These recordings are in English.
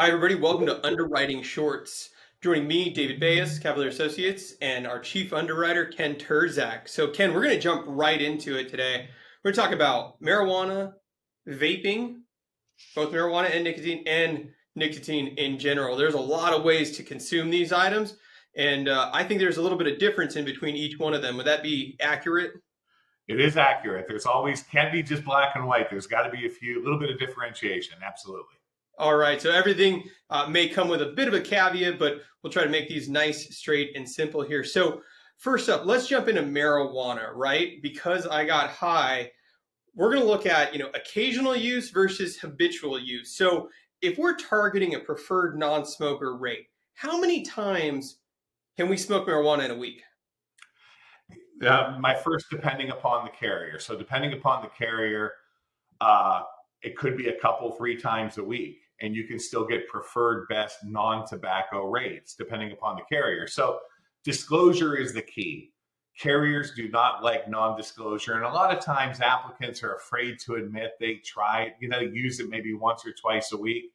Hi, everybody. Welcome to Underwriting Shorts. Joining me, David Bayes, Cavalier Associates, and our chief underwriter, Ken Turzak. So, Ken, we're going to jump right into it today. We're going to talk about marijuana, vaping, both marijuana and nicotine in general. There's a lot of ways to consume these items, and I think there's a little bit of difference in between each one of them. Would that be accurate? It is accurate. There's always can't be just black and white. There's got to be little bit of differentiation. Absolutely. All right, so everything may come with a bit of a caveat, but we'll try to make these nice, straight, and simple here. So, first up, let's jump into marijuana, right? Because I got high, we're going to look at occasional use versus habitual use. So, if we're targeting a preferred non-smoker rate, how many times can we smoke marijuana in a week? My first, depending upon the carrier. So depending upon the carrier, uh, it could be a couple, three times a week, and you can still get preferred best non-tobacco rates depending upon the carrier. So disclosure is the key. Carriers do not like non-disclosure, and a lot of times applicants are afraid to admit they try, use it maybe once or twice a week.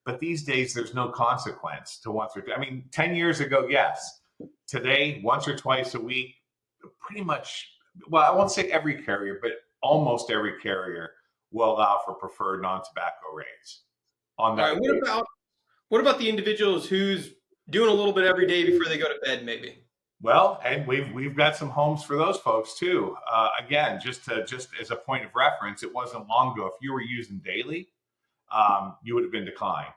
But these days, there's no consequence to once or I mean, 10 years ago, yes. Today, once or twice a week, pretty much, well, I won't say every carrier, but almost every carrier will allow for preferred non-tobacco rates on All that right, rate. what about the individuals who's doing a little bit every day before they go to bed, maybe? Well, and we've got some homes for those folks too. Again, just as a point of reference, it wasn't long ago. If you were using daily, you would have been declined.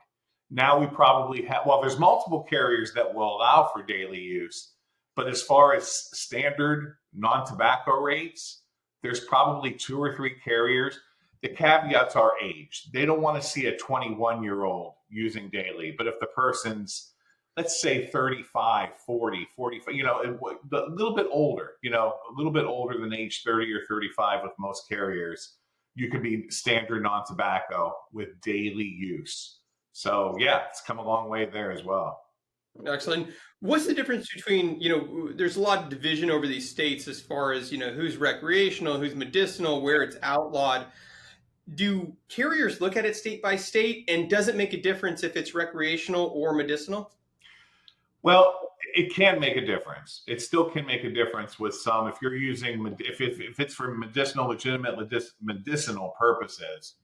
Now we probably have, well, there's multiple carriers that will allow for daily use, but as far as standard non tobacco rates, there's probably two or three carriers. The caveats are age. They don't want to see a 21-year-old using daily, but if the person's, let's say 35, 40, 45, a little bit older, a little bit older than age 30 or 35 with most carriers, you could be standard non-tobacco with daily use. So yeah, it's come a long way there as well. Excellent. What's the difference between, there's a lot of division over these states as far as, who's recreational, who's medicinal, where it's outlawed. Do carriers look at it state by state, and does it make a difference if it's recreational or medicinal? Well, it can make a difference. It still can make a difference with some. If you're using, if it's for medicinal, legitimate medicinal purposes,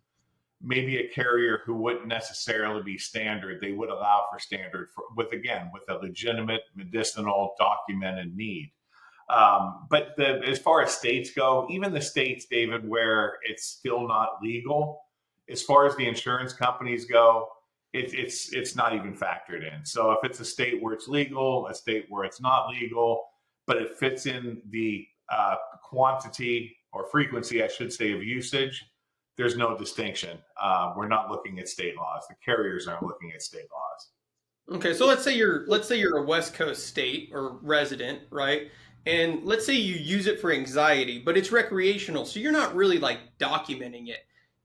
maybe a carrier who wouldn't necessarily be standard, they would allow for standard for, with a legitimate medicinal documented need. But as far as states go, even the states, David, where it's still not legal, as far as the insurance companies go, it's not even factored in. So if it's a state where it's legal, a state where it's not legal, but it fits in the quantity or frequency, I should say, of usage, there's no distinction. We're not looking at state laws. The carriers aren't looking at state laws. Okay, so let's say you're a West Coast state or resident, right? And let's say you use it for anxiety, but it's recreational, so you're not really like documenting it.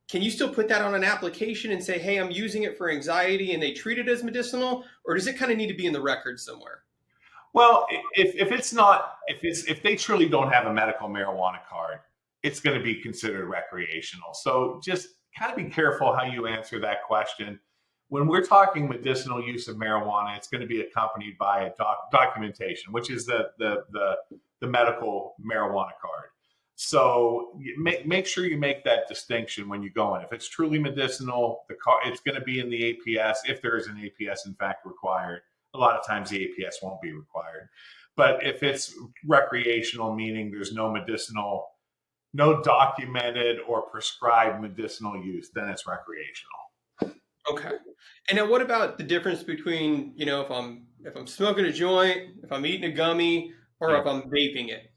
Can you still put that on an application and say, "Hey, I'm using it for anxiety," and they treat it as medicinal, or does it kind of need to be in the record somewhere? Well, if it's not, if they truly don't have a medical marijuana card, it's going to be considered recreational. So just kind of be careful how you answer that question. When we're talking medicinal use of marijuana, it's going to be accompanied by a documentation, which is the medical marijuana card. So make sure you make that distinction when you go in. If it's truly medicinal, the car it's going to be in the APS if there is an APS in fact required. A lot of times the APS won't be required. But if it's recreational, meaning there's no medicinal, no documented or prescribed medicinal use, then it's recreational. Okay. And now what about the difference between, if I'm smoking a joint, if I'm eating a gummy, or Yeah. if I'm vaping it?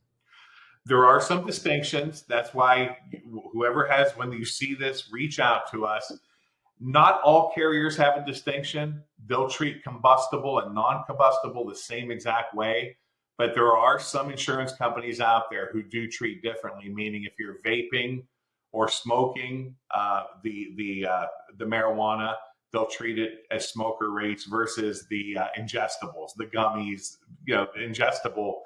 There are some distinctions. That's why whoever has, when you see this, reach out to us. Not all carriers have a distinction. They'll treat combustible and non combustible the same exact way. But there are some insurance companies out there who do treat differently, meaning if you're vaping or smoking the marijuana, they'll treat it as smoker rates versus the ingestibles, the gummies, ingestible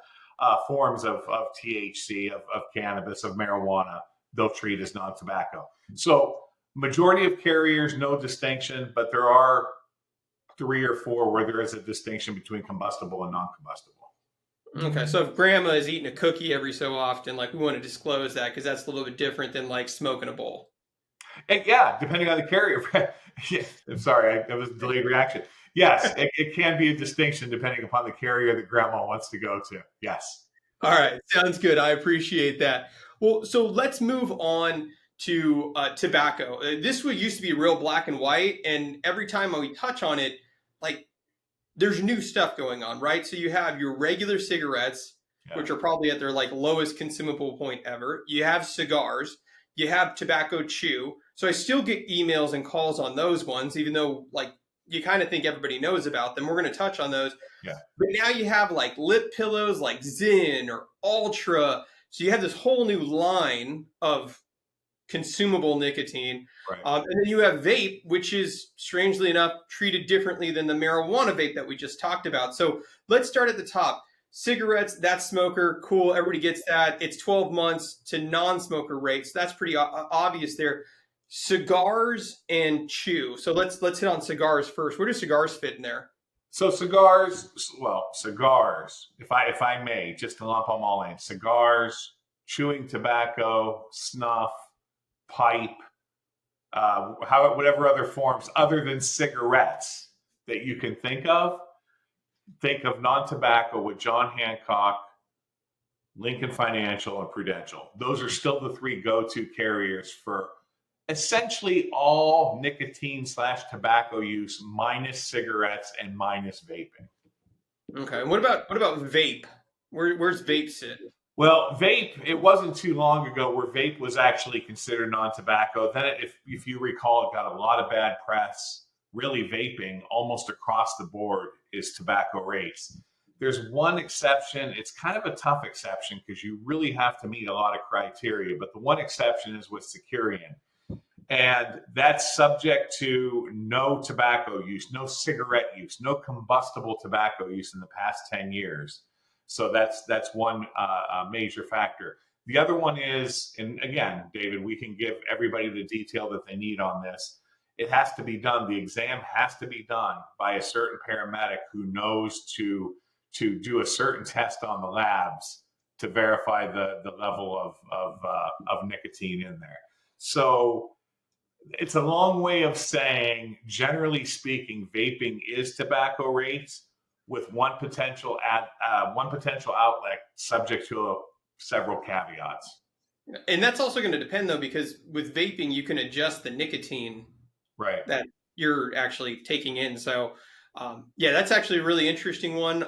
forms of THC, of cannabis, of marijuana, they'll treat as non tobacco. So majority of carriers, no distinction, but there are 3 or 4 where there is a distinction between combustible and non-combustible. Okay, so if grandma is eating a cookie every so often, like we want to disclose that because that's a little bit different than like smoking a bowl. And yeah, depending on the carrier. Yeah, I'm sorry, that was a delayed reaction. Yes, it can be a distinction depending upon the carrier that grandma wants to go to. Yes. All right, sounds good. I appreciate that. Well, so let's move on to tobacco. This one used to be real black and white, and every time we touch on it, like there's new stuff going on, right? So you have your regular cigarettes, Yeah. which are probably at their like lowest consumable point ever. You have cigars, you have tobacco chew. So I still get emails and calls on those ones, even though like you kind of think everybody knows about them. We're going to touch on those. Yeah. But now you have like lip pillows like Zyn or Ultra. So you have this whole new line of consumable nicotine. Right. And then you have vape, which is strangely enough treated differently than the marijuana vape that we just talked about. So let's start at the top. Cigarettes, that's smoker, cool. Everybody gets that. It's 12 months to non-smoker rates. That's pretty obvious there. Cigars and chew. So let's hit on cigars first. Where do cigars fit in there? So cigars, if I may, just to lump them all in, cigars, chewing tobacco, snuff, pipe, whatever other forms other than cigarettes that you can think of non-tobacco with John Hancock, Lincoln Financial, and Prudential. Those are still the 3 go-to carriers for essentially all nicotine / tobacco use, minus cigarettes and minus vaping. Okay. And what about vape? Where's vape sit? Well, vape, it wasn't too long ago where vape was actually considered non-tobacco. Then, if you recall, it got a lot of bad press. Really, vaping almost across the board is tobacco rates. There's one exception. It's kind of a tough exception because you really have to meet a lot of criteria. But the one exception is with Securian. And that's subject to no tobacco use, no cigarette use, no combustible tobacco use in the past 10 years. So that's one major factor. The other one is, and again, David, we can give everybody the detail that they need on this. It has to be done. The exam has to be done by a certain paramedic who knows to do a certain test on the labs to verify the level of nicotine in there. So it's a long way of saying, generally speaking, vaping is tobacco rates with one potential outlet subject to several caveats. And that's also going to depend though, because with vaping, you can adjust the nicotine Right. that you're actually taking in. So yeah, that's actually a really interesting one.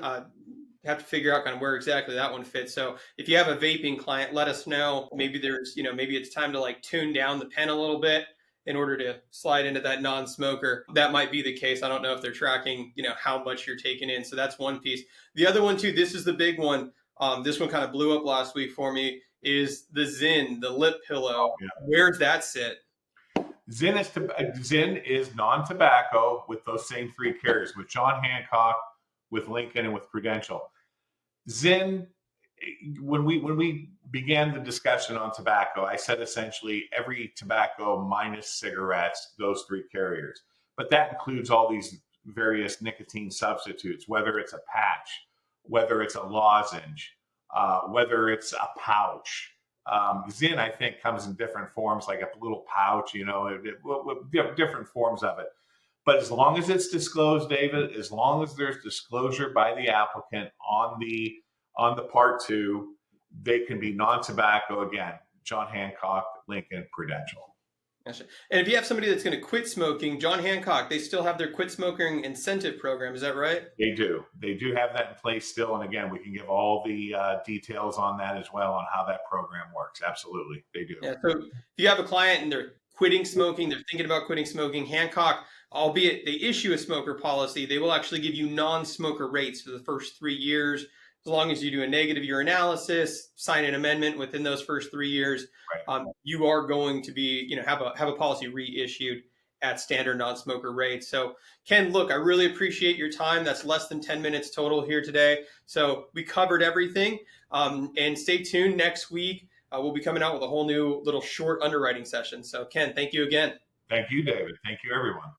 Have to figure out kind of where exactly that one fits. So if you have a vaping client, let us know. Maybe there's, maybe it's time to like tune down the pen a little bit in order to slide into that non-smoker. That might be the case. I don't know if they're tracking, how much you're taking in. So that's one piece. The other one too, this is the big one. This one kind of blew up last week for me, is the Zyn, the lip pillow. Yeah. Where's that sit? Zyn is non-tobacco with those same 3 carriers, with John Hancock, with Lincoln, and with Prudential. Zyn, when we began the discussion on tobacco, I said essentially every tobacco minus cigarettes, those 3 carriers. But that includes all these various nicotine substitutes, whether it's a patch, whether it's a lozenge, whether it's a pouch. Zyn, I think, comes in different forms, like a little pouch, different forms of it. But as long as it's disclosed, David, as long as there's disclosure by the applicant on the part 2, they can be non-tobacco, again, John Hancock, Lincoln, Prudential. Gotcha. And if you have somebody that's going to quit smoking, John Hancock, they still have their quit smoking incentive program. Is that right? They do. They do have that in place still. And again, we can give all the details on that as well, on how that program works. Absolutely. They do. Yeah. So if you have a client and they're quitting smoking, they're thinking about quitting smoking, Hancock, albeit they issue a smoker policy, they will actually give you non-smoker rates for the first 3 years. As long as you do a negative urinalysis, sign an amendment within those first 3 years, right. You are going to be, have a policy reissued at standard non-smoker rates. So Ken, look, I really appreciate your time. That's less than 10 minutes total here today. So we covered everything. And stay tuned next week. We'll be coming out with a whole new little short underwriting session. So Ken, thank you again. Thank you, David. Thank you, everyone.